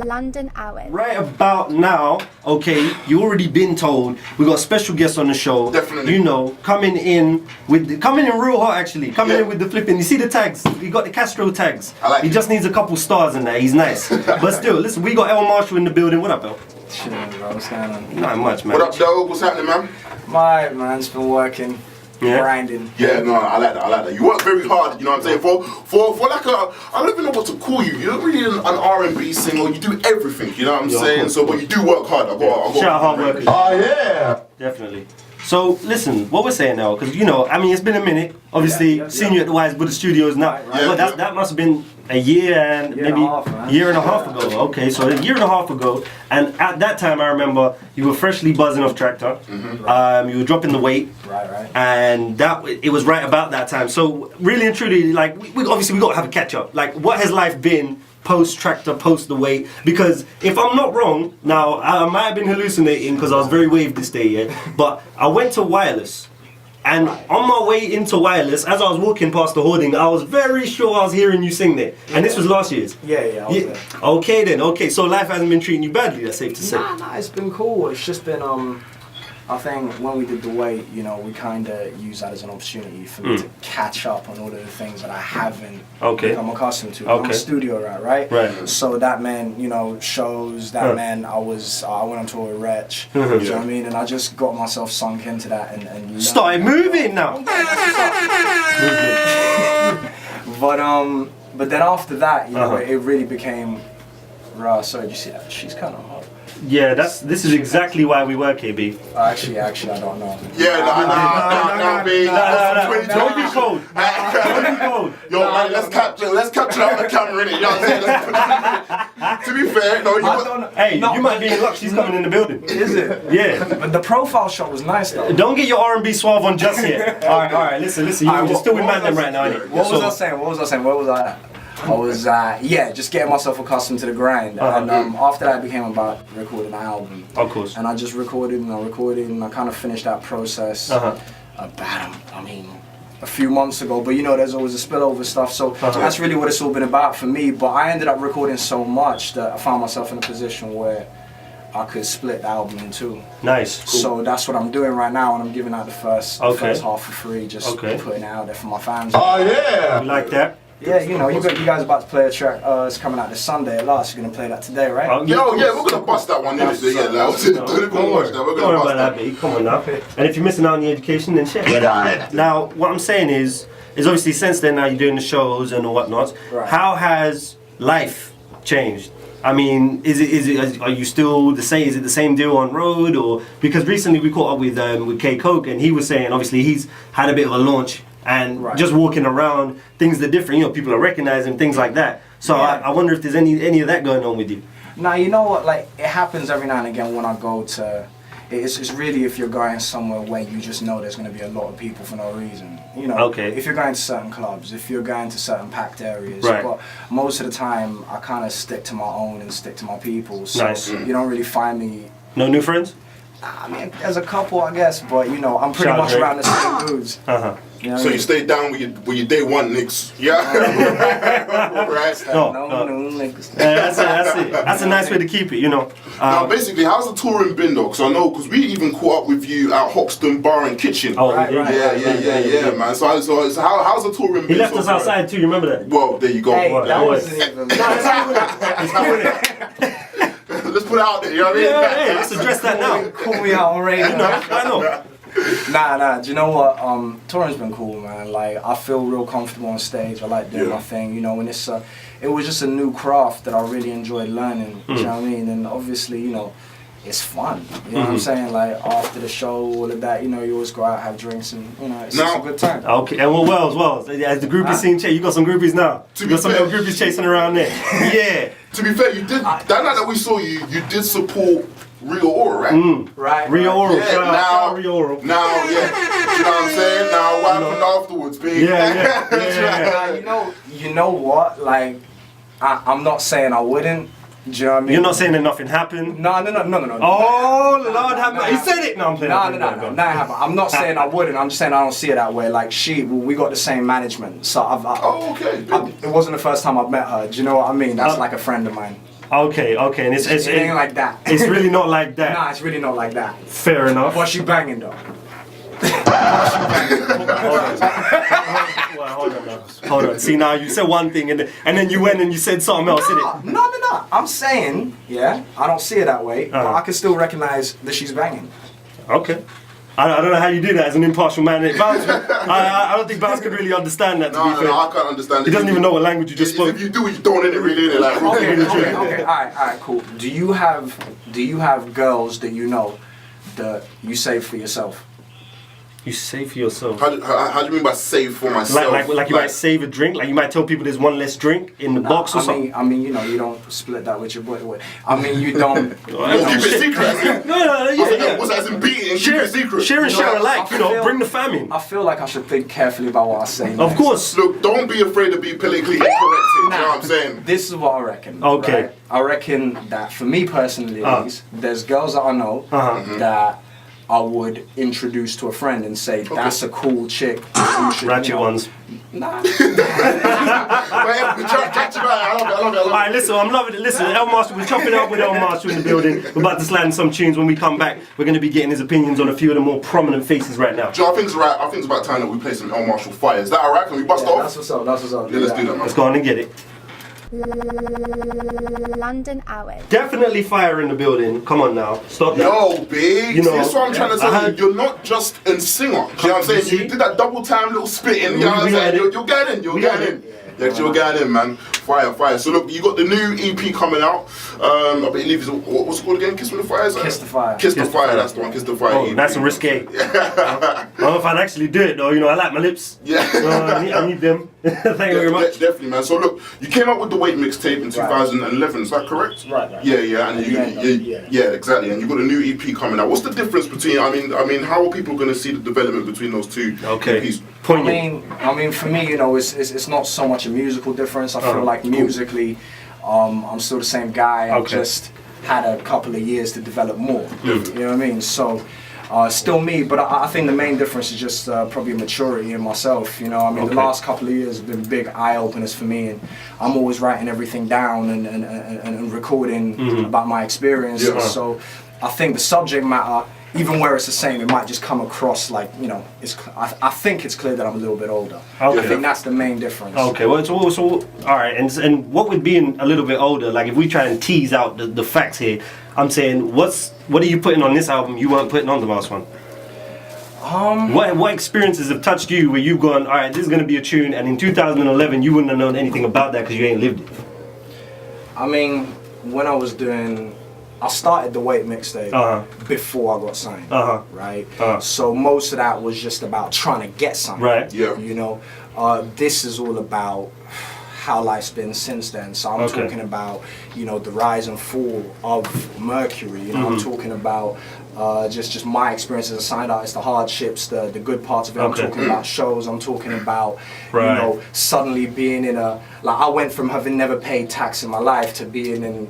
London hours. Right about now, okay, you already been told we got a special guest on the show. Definitely. You know, coming in real hot actually. Coming in with the flipping. You see the tags? He got the Castro tags. I like he it. just needs a couple stars in there. He's nice. But still, listen, we got El Marshall in the building. What up, El? Shit, bro, what's going on? Not much, man. What up, dog? What's happening, man? My man's been working, grinding. Yeah, no, I like that. You work very hard, you know what I'm saying? For like a, I don't even know what to call you. You're not really an R&B singer. You do everything, you know what I'm saying? So, but you do work hard. I got Shout out hard workers. Oh yeah, definitely. So listen, what we're saying now, because you know, I mean, it's been a minute. Obviously, seeing you at the Wise Buddha Studios now. Well, that must have been a year and maybe a year and a half ago. Okay, so a year and a half ago, and at that time, I remember you were freshly buzzing off Tractor. You were dropping the weight. Right. And it was right about that time. So really and truly, like, we obviously we got to have a catch up. Like, what has life been post Tractor, post the weight? Because if I'm not wrong, now I might have been hallucinating because I was very waved this day, yeah. But I went to Wireless. And on my way into Wireless, as I was walking past the hoarding, I was very sure I was hearing you sing there. And this was last year's. Yeah, I was there. Okay then, okay. So life hasn't been treating you badly, that's safe to say. Nah, it's been cool. It's just been, I think when we did the weight, you know, we kind of used that as an opportunity for me to catch up on all of the things that I haven't become accustomed to. I'm a studio rat, right? Right. So that meant, you know, shows, that meant I went on tour with Wretch, you know what I mean? And I just got myself sunk into that and started moving now. But then after that, you know, it really became, sorry, did you see that? She's kind of hot. Yeah, this is exactly why we work here, B. Actually, I don't know. Yeah, nah, B. Don't be cold. Don't be cold. Yo, man, let's capture that on the camera, innit? You know what I'm saying? To be fair, no, you might be in luck. She's coming in the building. Is it? Yeah. But the profile shot was nice though. Don't get your R&B suave on just yet. All right. Listen. You're still with Madden right now, innit? What was I saying? Where was I at? I was, just getting myself accustomed to the grind. And after that, it became about recording an album. Of course. And I just recorded and I kind of finished that process about, a few months ago. But you know, there's always a spillover stuff. So that's really what it's all been about for me. But I ended up recording so much that I found myself in a position where I could split the album in two. Nice. Cool. So that's what I'm doing right now, and I'm giving out the first half for free, just putting it out there for my fans. Oh yeah. You like that? Yeah, you know, you guys about to play a track. It's coming out this Sunday at last. You're gonna play that today, right? We're gonna bust that one. Don't watch that. We're gonna bust that. Baby. Come on now. And if you're missing out on the education, then shit. Now, what I'm saying is obviously since then now you're doing the shows and whatnot. Right. How has life changed? I mean, are you still the same? Is it the same deal on road, or because recently we caught up with K Coke and he was saying obviously he's had a bit of a launch. And just walking around, things are different. You know, people are recognizing things like that. So I wonder if there's any of that going on with you. Now, you know what? Like, it happens every now and again when I go to. It's really if you're going somewhere where you just know there's going to be a lot of people for no reason. You know, if you're going to certain clubs, if you're going to certain packed areas. Right. But most of the time, I kind of stick to my own and stick to my people. So you don't really find me. No new friends? I mean, there's a couple, I guess, but you know, I'm pretty much around the same dudes. You know so you stay down with your day one niggas. Yeah. Right. No niggas. That's a nice way to keep it, you know. Now, basically, how's the touring been though? Because we even caught up with you at Hoxton Bar and Kitchen. Oh, right. Yeah, man. So how's the touring been? He left us outside too. You remember that? Well, there you go. Hey, that wasn't even. Let's put it out there. You know what I mean? Yeah, let's address that now. Call me out on radio. I know. Nah. Do you know what? Touring's been cool, man. Like, I feel real comfortable on stage. I like doing my thing, you know. And it was just a new craft that I really enjoyed learning. You know what I mean? And obviously, you know, it's fun. You know what I'm saying? Like, after the show, all of that, you know, you always go out, have drinks, and you know, it's just a good time. Okay, and well, as the groupies scene, you got some groupies now. You got some little groupies chasing around there. Yeah. To be fair, you did that night that we saw you did support Rita Ora, right? Right. Rita Ora. Yeah, Shout out Rita Ora. Now, yeah. You know what I'm saying? Now, what happened afterwards, baby? Yeah. You know what? Like, I'm not saying I wouldn't. Do you know what I mean? You're not saying that nothing happened? No. Oh, Lord have mercy. He said it. No, I'm playing. No, that happened. I'm not saying I wouldn't. I'm just saying I don't see it that way. Like, we got the same management. So okay. It wasn't the first time I've met her. Do you know what I mean? That's like a friend of mine. Okay, and it ain't like that. It's really not like that. Nah, it's really not like that. Fair enough. But she banging though. Hold on. See, now you said one thing and then you went and you said something else, innit? No. I'm saying, yeah, I don't see it that way, but I can still recognize that she's banging. Okay. I don't know how you do that as an impartial man. I don't think Bounce could really understand that, to be fair. No, I can't understand it. He doesn't even know what language you just spoke. If you do it, you don't, innit, really, innit? Like, Okay, alright, cool. Do you have girls that you know that you save for yourself? You save for yourself. How do you mean by save for myself? Like you might save a drink? Like you might tell people there's one less drink in the box or something? I mean, you know, you don't split that with your boy. I mean, you don't... keep it secret. Yeah. What's that as in beating? Keep it secret. Share alike, bring the fam in. I feel like I should think carefully about what I say. Of course. Look, don't be afraid to be politically incorrect. You know what I'm saying? This is what I reckon. Okay. Right? I reckon that for me personally, at least, there's girls that I know that I would introduce to a friend and say, that's a cool chick. Ratchet ones. Nah. Alright, listen, I'm loving it. Listen, El Marshall, we're chopping up with El Marshall in the building. We're about to slide in some tunes. When we come back, we're going to be getting his opinions on a few of the more prominent faces right now. Joe, I think it's about time that we play some El Marshall Fire. Is that alright? Can we bust off? That's what's up. Yeah, let's do that, man. Let's go on and get it. London Hours. Definitely fire in the building. Come on now. Stop that. Yo, big. You know, that's what I'm trying to say. You're not just a singer. You know what I'm saying? You did that double time little spitting. You know what I'm saying? You're getting in. Yeah, you're getting in, man. Fire. So look, you got the new EP coming out. I believe it's what's it called again? Kiss with the Fire? Kiss the Fire. Kiss the Fire. That's the one. Kiss the Fire. Oh, that's a risque. I don't know if I'd actually do it though. You know, I like my lips. Yeah. I need them. Thank you very much. Definitely, man. So look, you came up with the Weight mixtape in 2011. Is that correct? Right. Yeah. And yeah, exactly. And you got a new EP coming out. What's the difference between? I mean, how are people going to see the development between those two EPs? I mean, for me, you know, it's not so much a musical difference. I feel like musically, I'm still the same guy. I just had a couple of years to develop more. You know what I mean? So. Still me, but I think the main difference is just probably maturity in myself. You know, I mean, the last couple of years have been big eye openers for me, and I'm always writing everything down and recording about my experiences. So I think the subject matter, even where it's the same, it might just come across like, you know, I think it's clear that I'm a little bit older. I think that's the main difference. Okay, well, so all right, and what with being a little bit older, like if we try and tease out the facts here, I'm saying, what are you putting on this album you weren't putting on the last one? What experiences have touched you where you've gone, all right, this is going to be a tune, and in 2011 you wouldn't have known anything about that because you ain't lived it? I mean, when I started the Weight mixtape before I got signed, right? So most of that was just about trying to get signed, right? Yeah. You know, this is all about how life's been since then. So I'm talking about, you know, the rise and fall of Mercury. You know, I'm talking about just my experience as a signed artist, the hardships, the good parts of it. I'm talking about shows. I'm talking about, you know, suddenly being in I went from having never paid tax in my life to being in,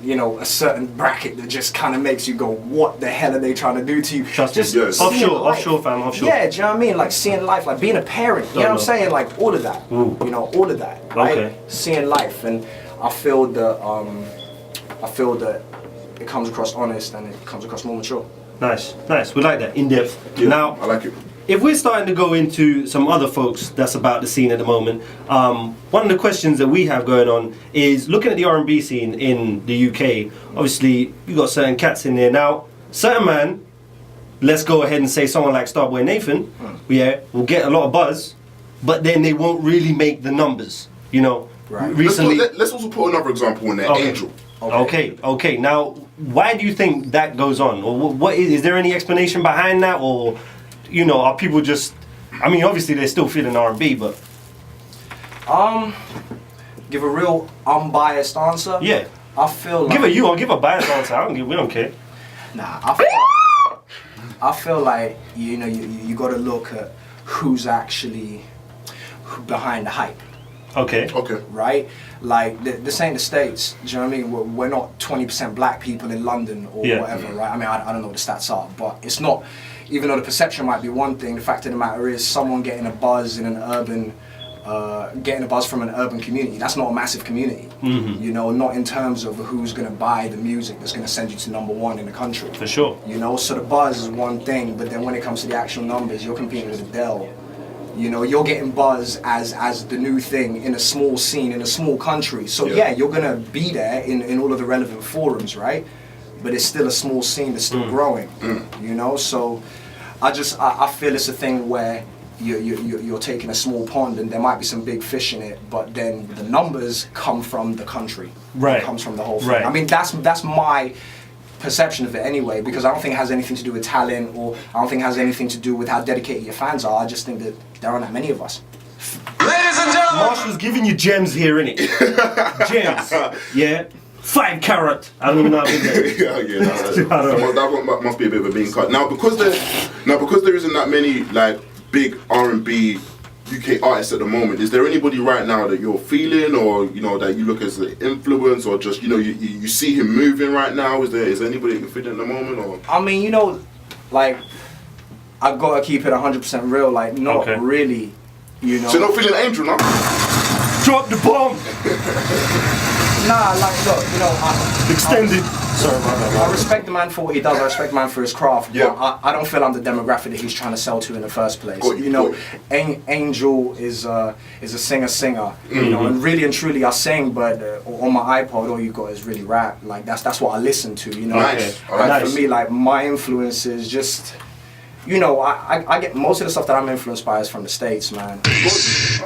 you know, a certain bracket that just kind of makes you go, what the hell are they trying to do to you? Offshore, fam, offshore. Yeah, do you know what I mean? Like seeing life, like being a parent, you know what I'm saying? Like all of that, you know, all of that, right? Seeing life, and I feel that it comes across honest and it comes across more mature. Nice. We like that, in depth. Yeah, now, I like it. If we're starting to go into some other folks that's about the scene at the moment, one of the questions that we have going on is looking at the R&B scene in the UK. Obviously, you got certain cats in there. Now, certain man, let's go ahead and say someone like Starboy Nathan, will get a lot of buzz, but then they won't really make the numbers, you know. Right. Recently, let's also put another example in there, Angel. Okay. Now, why do you think that goes on? Or what is there any explanation behind that, or? You know, are people just? I mean, obviously they're still feeling R&B, but give a real unbiased answer. Yeah, I feel like give a biased answer. We don't care. Nah, I feel like you know you got to look at who's actually behind the hype. Okay. Right? Like, this ain't the States. Do you know what I mean? We're not 20% black people in London or whatever, right? I mean, I don't know what the stats are, but it's not, even though the perception might be one thing, the fact of the matter is someone getting a buzz in an urban, getting a buzz from an urban community, that's not a massive community. You know, not in terms of who's going to buy the music that's going to send you to #1 in the country. For sure. You know, so the buzz is one thing, but then when it comes to the actual numbers, you're competing with Adele. You know, you're getting buzz as the new thing in a small scene, in a small country. So yeah, you're going to be there in all of the relevant forums, right? But it's still a small scene that's still growing, you know? So I feel it's a thing where you're taking a small pond and there might be some big fish in it, but then the numbers come from the country. Right. It comes from the whole thing. Right. I mean, that's my perception of it anyway, because I don't think it has anything to do with talent, or I don't think it has anything to do with how dedicated your fans are. I just think that there aren't that many of us. Ladies and gentlemen! Marshall's giving you gems here, innit? Gems. Yeah. 5 carat. I don't even know how to do that. That must be a bit of a bean cut. Now because there isn't that many like big R&B UK artists at the moment, is there anybody right now that you're feeling, or you know, that you look as an influence, or just, you know, you see him moving right now? Is there anybody that you're feeling at the moment? Or I mean, you know, like, I've got to keep it 100% real, like, not really, you know. So you're not feeling Angel now? Drop the bomb! Nah, like, look, you know, Extended. Sorry about that. I respect the man for what he does. I respect the man for his craft. Yeah. But I don't feel I'm the demographic that he's trying to sell to in the first place. Got you, You know, got you. Angel is a singer. You know, and really and truly I sing, but on my iPod all you got is really rap. Like that's what I listen to. You know, Nice. Like, Nice. for me, like, my influence is just, you know, I get most of the stuff that I'm influenced by is from the States, man.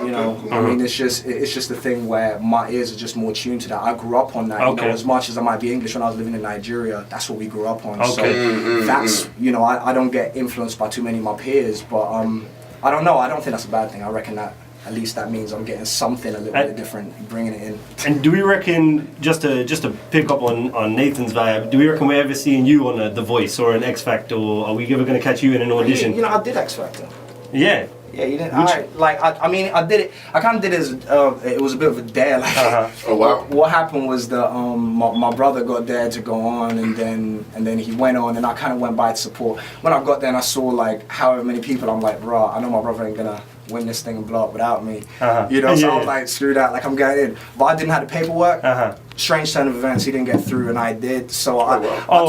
You know, I mean, it's just the thing where my ears are just more tuned to that. I grew up on that. You know, as much as I might be English when I was living in Nigeria, that's what we grew up on. So that's, you know, I don't get influenced by too many of my peers, but I don't know. I don't think that's a bad thing. I reckon that at least that means I'm getting something a little bit different, bringing it in. And do we reckon, just to pick up on Nathan's vibe, do we reckon we're ever seeing you on The Voice or an X Factor, or are we ever going to catch you in an audition? You know, I did X Factor. Yeah. Yeah, you didn't. I mean, I did it. I kind of did it as it was a bit of a dare. Like, Oh wow. What happened was that my brother got dared to go on, and then he went on, and I kind of went by to support. When I got there and I saw like however many people, I'm like, bro, I know my brother ain't gonna win this thing and blow up without me. You know, so I was like, screw that. Like, I'm going in, but I didn't have the paperwork. Strange turn of events, he didn't get through and I did, so I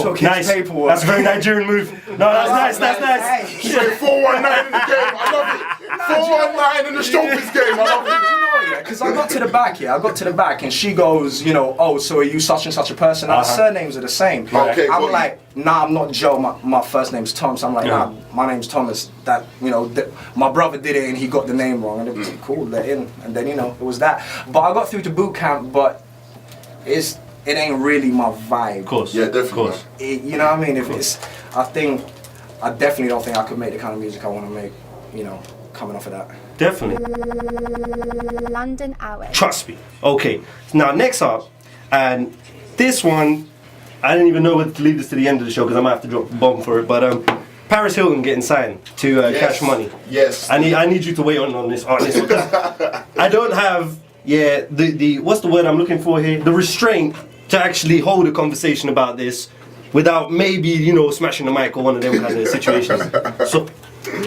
took his paperwork. That's a very Nigerian move. No, that's nice. Hey. Straight 419 in the game, I love it. 419 in the showbiz game, I love it. Because I got to the back, and she goes, you know, oh, so are you such and such a person? Our surnames are the same. Okay, I'm like, nah, I'm not Joe, my first name's Tom, so I'm like, nah, my name's Thomas. That, you know, my brother did it and he got the name wrong, and it was cool, let in, and then, you know, it was that. But I got through to boot camp, but it ain't really my vibe. Of course. Yeah, definitely. Of course. You know what I mean? I definitely don't think I could make the kind of music I want to make, you know, coming off of that. Definitely. London Hours. Trust me. Okay. Now, next up, and this one, I didn't even know whether to leave this to the end of the show because I might have to drop a bomb for it, but Paris Hilton getting signed to Cash Money. Yes. I need you to wait on this one. I don't have the what's the word I'm looking for here? The restraint to actually hold a conversation about this without maybe, you know, smashing the mic or one of them kind of situations. So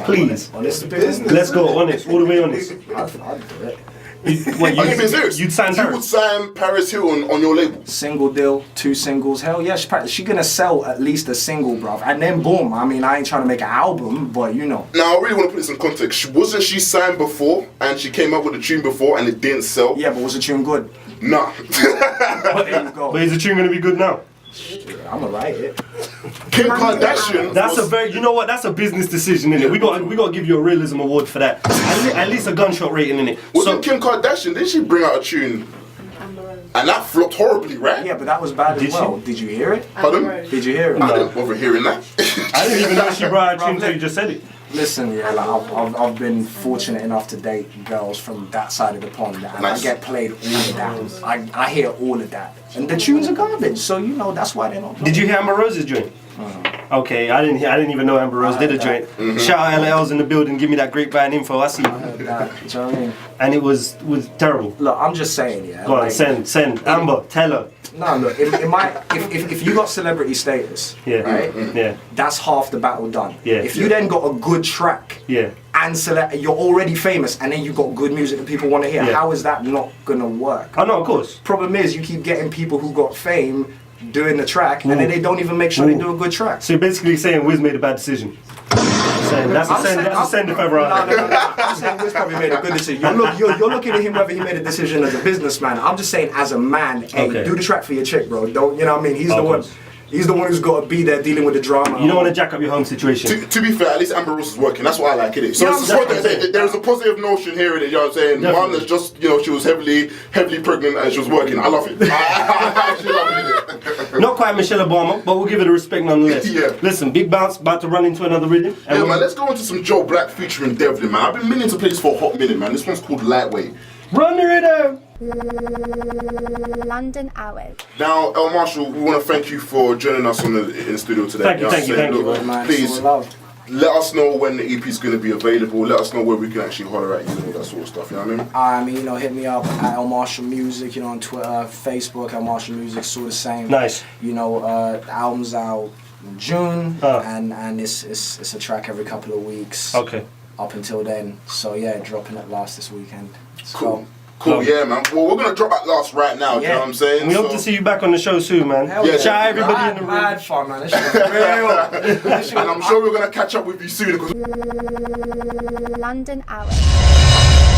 please, let's go honest, all the way honest. I'd do it. Are you being serious? You'd sign You would sign Paris Hilton on your label? Single deal, 2 singles. Hell yeah, she gonna sell at least a single, bruv. And then boom. I mean, I ain't trying to make an album, but you know. Now, I really want to put this in context. Wasn't she signed before, and she came up with a tune before, and it didn't sell? Yeah, but was the tune good? Nah. There you go. But is the tune gonna be good now? I'ma write it. Kim Kardashian. That's a very, you know what? That's a business decision, innit? We got to give you a realism award for that. At least a gunshot rating, innit? Wasn't Kim Kardashian? Didn't she bring out a tune? And that flopped horribly, right? Yeah, but that was bad as well. Did you hear it? Pardon? Did you hear it? I didn't bother hearing that. I didn't even know she brought a tune until you just said it. Listen, yeah, like I've been fortunate enough to date girls from that side of the pond, and Nice. I get played all of that. I hear all of that, and the tunes are garbage. So you know that's why they're not. Did you hear Amber Rose's joint? Okay, I didn't even know Amber Rose did a joint. Shout out LL's in the building, give me that grapevine info. I see. I heard that. Do you know what I mean? And it was terrible. Look, I'm just saying, yeah. Go on, send. Amber, tell her. No, look, if you got celebrity status, right? That's half the battle done. Yeah. If you then got a good track, and you're already famous, and then you got good music that people want to hear, how is that not gonna work? Oh no, of course. Problem is, you keep getting people who got fame doing the track, and then they don't even make sure they do a good track. So you're basically saying Wiz made a bad decision. That's a send if ever I heard. No. I'm saying Wiz probably made a good decision. You're looking at him whether he made a decision as a businessman. I'm just saying as a man, hey, do the track for your chick, bro. Don't, you know what I mean? He's the one. He's the one who's got to be there dealing with the drama. You don't want to jack up your home situation. To be fair, at least Amber Rose is working. That's what I like, innit? So there's a positive notion here in it, you know what I'm saying? Mum that's just, you know, she was heavily pregnant and she was working. I love it. I actually love it. Not quite Michelle Obama, but we'll give it a respect nonetheless. Listen, Big Bounce about to run into another rhythm. Man, let's go into some Joe Black featuring Devlin, man. I've been meaning to play this for a hot minute, man. This one's called Lightweight. Run the rhythm! London Hours. Now, El Marshall, we want to thank you for joining us in the studio today. Thank you. Please, let us know when the EP is going to be available. Let us know where we can actually holler at you and all that sort of stuff, you know what I mean? You know, hit me up at El Marshall Music, you know, on Twitter, Facebook, El Marshall Music, sort of same. Nice. You know, the album's out in June, and it's a track every couple of weeks. Okay. Up until then. So yeah, dropping at last this weekend. Cool, yeah, man. Well, we're gonna drop at last right now. You know what I'm saying? We hope to see you back on the show soon, man. Shout out everybody in the room. Mad fun, man. This shit was real. And I'm sure we're gonna catch up with you soon. London Hours.